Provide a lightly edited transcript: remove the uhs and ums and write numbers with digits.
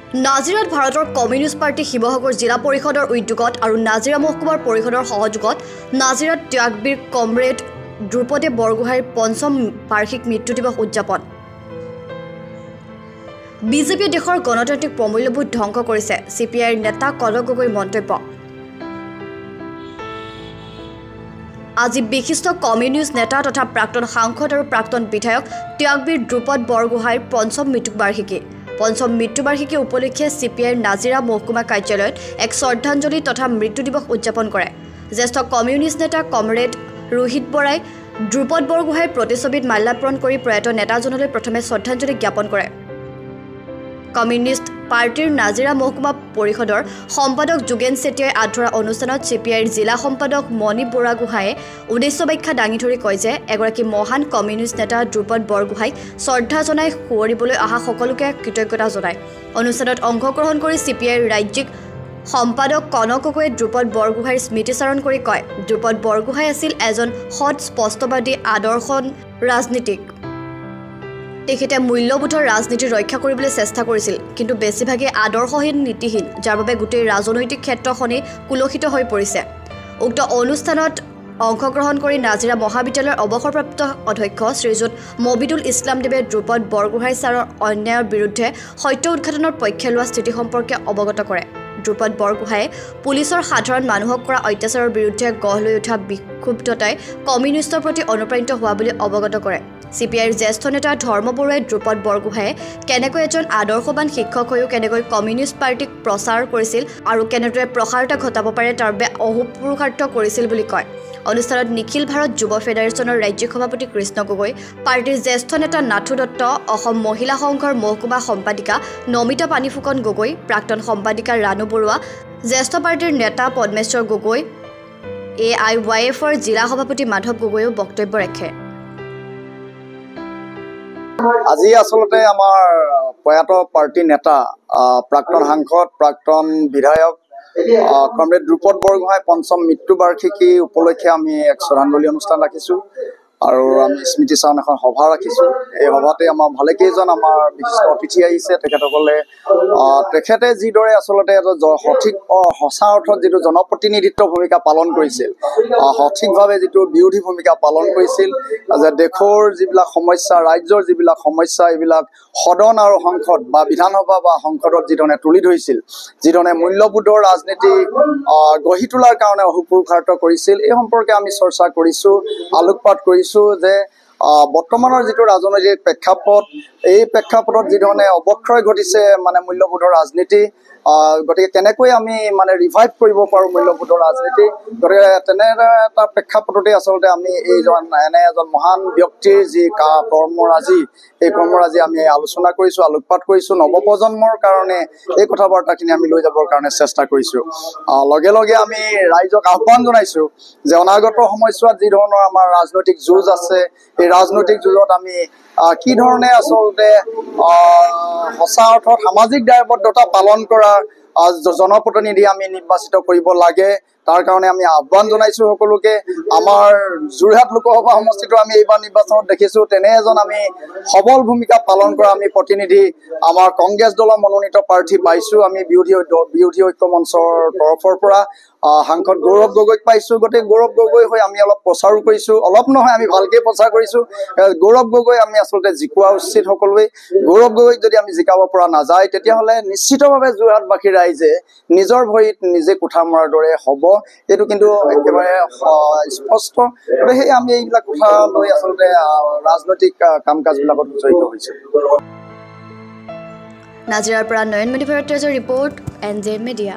নাজিৰাত ভাৰতৰ communist party Sivasagar জিলা পৰিষদৰ উদ্যোগত আৰু নাজিৰা মহকুমাৰ পৰিষদৰ সহযোগত নাজিৰাত ত্যাগবীৰ কমৰেড দ্ৰুপদে বৰগোহাঁইৰ ৫ম বাৰ্ষিক মৃত্যু দিৱস উদযাপন। বিজেপিয়ে দেশৰ গণতান্ত্ৰিক প্ৰমূল্যবোধ ধ্বংস কৰিছে, CPIৰ নেতা কনক গগৈৰ মন্তব্য। আজি বিশিষ্ট কমিউনিষ্ট নেতা তথা প্ৰাক্তন সাংসদ আৰু প্ৰাক্তন বিধায়ক ত্যাগবীৰ দ্ৰুপদ বৰগোহাঁইৰ ৫ম মৃত্যুবাৰ্ষিকী। ৫ম মৃত্যুবাৰ্ষিকী উপলক্ষে CPIৰ নাজিৰা মহকুমা কাৰ্যালয়ত এক শ্ৰদ্ধাঞ্জলি তথা মৃত্যু দিৱস উদযাপন কৰে। জ্যেষ্ঠ কমিউনিষ্ট নেতা কমৰেড ৰোহিত বৰাই দ্ৰুপদ বৰগোহাঁইৰ প্ৰতিচ্ছবিত মাল্যাৰ্পণ কৰি প্ৰয়াত নেতাজনলৈ প্ৰথমে শ্ৰদ্ধাঞ্জলি জ্ঞাপন কৰে। কমিউনিষ্ট পাৰ্টিৰ নাজিৰা মহকুমা পৰিষদৰ সম্পাদক যোগেন চেতিয়াই আধৰুৱা অনুষ্ঠানত CPIৰ জিলা সম্পাদক মণি বৰাগোহাঁয়ে উদ্দেশ্য ব্যাখ্যা দাঙি ধৰি কয় যে এগৰাকী মহান কমিউনিষ্ট নেতা দ্ৰুপদ বৰগোহাঁইক শ্ৰদ্ধা জনাই সোঁৱৰিবলৈ অহা সকলোকে কৃতজ্ঞতা জনায়। অনুষ্ঠানত অংশগ্ৰহণ কৰি CPIৰ ৰাজ্যিক সম্পাদক কনক গগৈয়ে দ্ৰুপদ বৰগোহাঁইৰ স্মৃতিচাৰণ কৰি কয়, দ্ৰুপদ বৰগোহাঁই আছিল এজন সৎ স্পষ্টবাদী আদৰ্শ ৰাজনীতিক। তেখেতে মূল্যবোধৰ ৰাজনীতি ৰক্ষা কৰিবলৈ চেষ্টা কৰিছিল, কিন্তু বেছিভাগেই আদৰ্শহীন নীতিহীন, যাৰ বাবে গোটেই ৰাজনৈতিক ক্ষেত্ৰখনেই কুলসিত হৈ পৰিছে। উক্ত অনুষ্ঠানত অংশগ্ৰহণ কৰি নাজিৰা মহাবিদ্যালয়ৰ অৱসৰপ্ৰাপ্ত অধ্যক্ষ শ্ৰীযুত মবিদুল ইছলাম দেৱে দ্ৰুপদ বৰগোহাঁই ছাৰৰ অন্যায়ৰ বিৰুদ্ধে সত্য উদ্ঘাটনৰ পক্ষে লোৱা স্থিতি সম্পৰ্কে অৱগত কৰে। দ্ৰুপদ বৰগোহাঁয়ে পুলিচৰ সাধাৰণ মানুহক কৰা অত্যাচাৰৰ বিৰুদ্ধে গঢ় লৈ উঠা বিক্ষুব্ধতাই কমিউনিষ্টৰ প্ৰতি অনুপ্ৰাণিত হোৱা বুলি অৱগত কৰে। CPIৰ জ্যেষ্ঠ নেতা ধৰ্ম বৰুৱাই দ্ৰুপদ বৰগোহাঁয়ে কেনেকৈ এজন আদৰ্শৱান শিক্ষক হৈও কেনেকৈ কমিউনিষ্ট পাৰ্টিক প্ৰচাৰ কৰিছিল আৰু কেনেদৰে প্ৰসাৰতা ঘটাব পাৰে তাৰ বাবে অহোপুৰুষাৰ্থ কৰিছিল বুলি কয়। অনুষ্ঠানত নিখিল ভাৰত যুৱ ফেডাৰেশ্যনৰ ৰাজ্যিক সভাপতি কৃষ্ণ গগৈ, পাৰ্টিৰ জ্যেষ্ঠ নেতা নাথু দত্ত, অসম মহিলা সংঘৰ মহকুমা সম্পাদিকা নমিতা পানীফুকন গগৈ, প্ৰাক্তন সম্পাদিকা ৰাণু বৰুৱা, জ্যেষ্ঠ পাৰ্টিৰ নেতা পদ্মেশ্বৰ গগৈ, AIYFৰ জিলা সভাপতি মাধৱ গগৈয়েও বক্তব্য ৰাখে। আজি আচলতে আমাৰ প্ৰয়াত পাৰ্টি নেতা প্ৰাক্তন সাংসদ প্ৰাক্তন বিধায়ক কমৰেড দ্ৰুপদ বৰগোহাঁই ৫ম মৃত্যুবাৰ্ষিকী উপলক্ষে আমি এক শ্ৰদ্ধাঞ্জলি অনুষ্ঠান ৰাখিছোঁ আৰু আমি স্মৃতিচাৰণ এখন সভা ৰাখিছোঁ। এই সভাতে আমাৰ ভালেকেইজন আমাৰ বিশিষ্ট অতিথি আহিছে। তেখেতে যিদৰে আচলতে সঠিক সঁচা অৰ্থত যিটো জনপ্ৰতিনিধিত্ব ভূমিকা পালন কৰিছিল, সঠিকভাৱে যিটো বিৰোধী ভূমিকা পালন কৰিছিল, যে দেশৰ যিবিলাক সমস্যা, ৰাজ্যৰ যিবিলাক সমস্যা, এইবিলাক সদন আৰু সংসদ বা বিধানসভা বা সংসদত যিধৰণে তুলি ধৰিছিল, যিধৰণে মূল্যবোধৰ ৰাজনীতি গঢ়ি তোলাৰ কাৰণে অহোপুৰুষাৰ্থ কৰিছিল, এই সম্পৰ্কে আমি চৰ্চা কৰিছোঁ, আলোকপাত কৰিছোঁ যে বৰ্তমানৰ যিটো ৰাজনৈতিক প্ৰেক্ষাপট, এই প্ৰেক্ষাপটত যিধৰণে অৱক্ষয় ঘটিছে মূল্যবোধৰ ৰাজনীতি, গতিকে কেনেকৈ আমি ৰিভাইভ কৰিব পাৰোঁ মূল্যবোধৰ ৰাজনীতি, গতিকে তেনে এটা প্ৰেক্ষাপটতে আচলতে আমি এনে এজন মহান ব্যক্তিৰ যি কৰ্মৰাজি, এই কৰ্মৰাজি আমি আলোচনা কৰিছোঁ, আলোকপাত কৰিছোঁ। নৱপ্ৰজন্মৰ কাৰণে এই কথা বাৰ্তাখিনি আমি লৈ যাবৰ কাৰণে চেষ্টা কৰিছোঁ। লগে লগে আমি ৰাইজক আহ্বান জনাইছোঁ যে অনাগত সময়ছোৱাত যি ধৰণৰ আমাৰ ৰাজনৈতিক যুঁজ আছে, এই ৰাজনৈতিক যুঁজত আমি কি ধৰণে আচলতে সঁচা অৰ্থত সামাজিক দায়বদ্ধতা পালন কৰা জনপ্ৰতিনিধি আমি নিৰ্বাচিত কৰিব লাগে, তাৰ কাৰণে আমি আহ্বান জনাইছোঁ সকলোকে। আমাৰ যোৰহাট লোকসভা সমষ্টিটো আমি এইবাৰ নিৰ্বাচনত দেখিছোঁ, তেনে এজন আমি সবল ভূমিকা পালন কৰা আমি প্ৰতিনিধি আমাৰ কংগ্ৰেছ দলৰ মনোনীত প্ৰাৰ্থী পাইছোঁ। আমি বিৰোধী ঐক্য মঞ্চৰ তৰফৰ পৰা সাংসদ গৌৰৱ গগৈক পাইছোঁ। গতিকে গৌৰৱ গগৈ হৈ আমি অলপ প্ৰচাৰো কৰিছোঁ, অলপ নহয় আমি ভালকৈ প্ৰচাৰ কৰিছোঁ। গৌৰৱ গগৈ আমি আচলতে জিকোৱা উচিত সকলোৱে। গৌৰৱ গগৈক যদি আমি জিকাব পৰা নাযায়, তেতিয়াহ'লে নিশ্চিতভাৱে যোৰহাটবাসী ৰাইজে নিজৰ ভৰিত নিজে কোঠা মৰাৰ দৰে হ'ব, এইটো কিন্তু একেবাৰে স্পষ্ট। গতিকে সেই আমি এইবিলাক কথা লৈ আচলতে ৰাজনৈতিক কাম কাজবিলাকত জড়িত হৈছোঁ। নাজিৰাৰ পৰা নয়নমণি ভট্টাচাৰ্যৰ ৰিপৰ্ট, NJ মিডিয়া।